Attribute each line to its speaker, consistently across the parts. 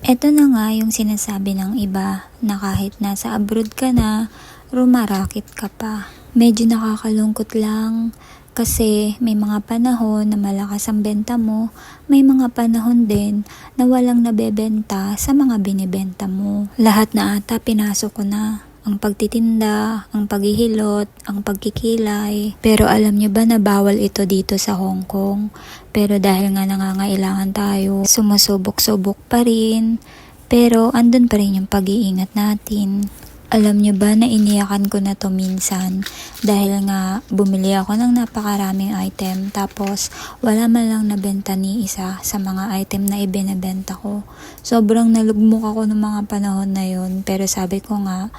Speaker 1: Eto na nga yung sinasabi ng iba na kahit nasa abroad ka na, rumarakit ka pa. Medyo nakakalungkot lang kasi may mga panahon na malakas ang benta mo, may mga panahon din na walang nabebenta sa mga binibenta mo. Lahat na ata pinasok ko na. Ang pagtitinda, ang paghihilot, ang pagkikilay. Pero alam nyo ba na bawal ito dito sa Hong Kong? Pero dahil nga nangangailangan tayo, sumusubok-subok pa rin. Pero andun pa rin yung pag-iingat natin. Alam nyo ba na iniyakan ko na to minsan dahil nga bumili ako ng napakaraming item tapos wala man lang nabenta ni isa sa mga item na ibinebenta ko. Sobrang nalugmok ako ng mga panahon na yun pero sabi ko nga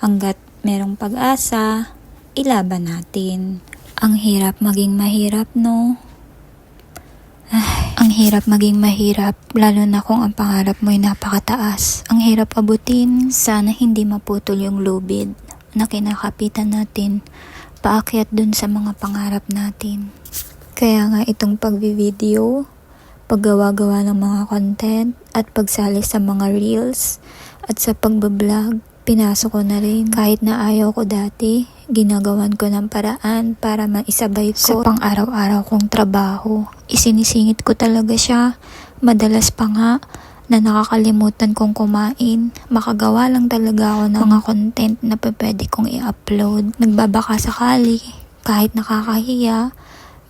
Speaker 1: hanggat merong pag-asa, ilaban natin. Ang hirap maging mahirap, no? Ang hirap maging mahirap, lalo na kung ang pangarap mo'y napakataas. Ang hirap abutin, sana hindi maputol yung lubid na kinakapitan natin, paakyat dun sa mga pangarap natin. Kaya nga itong pagvi-video, paggawa-gawa ng mga content, at pagsali sa mga reels, at sa pagbablog, pinasok ko na rin. Kahit na ayaw ko dati, ginagawan ko ng paraan para maisabay ko sa pang-araw-araw kong trabaho. Isinisingit ko talaga siya. Madalas pa nga na nakakalimutan kong kumain. Makagawa lang talaga ako ng mga content na pwede kong i-upload. Nagbabaka sakali, kahit nakakahiya,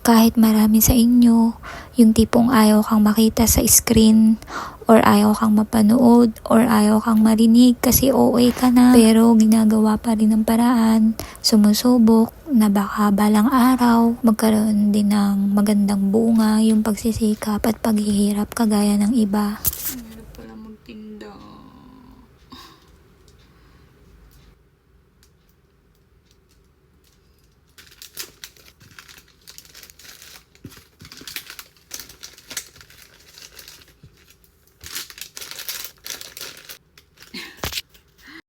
Speaker 1: kahit marami sa inyo, yung tipong ayaw kang makita sa screen, or ayaw kang mapanood, or ayaw kang marinig kasi OA ka na. Pero ginagawa pa rin ng paraan, sumusubok na baka balang araw, magkaroon din ng magandang bunga yung pagsisikap at paghihirap kagaya ng iba.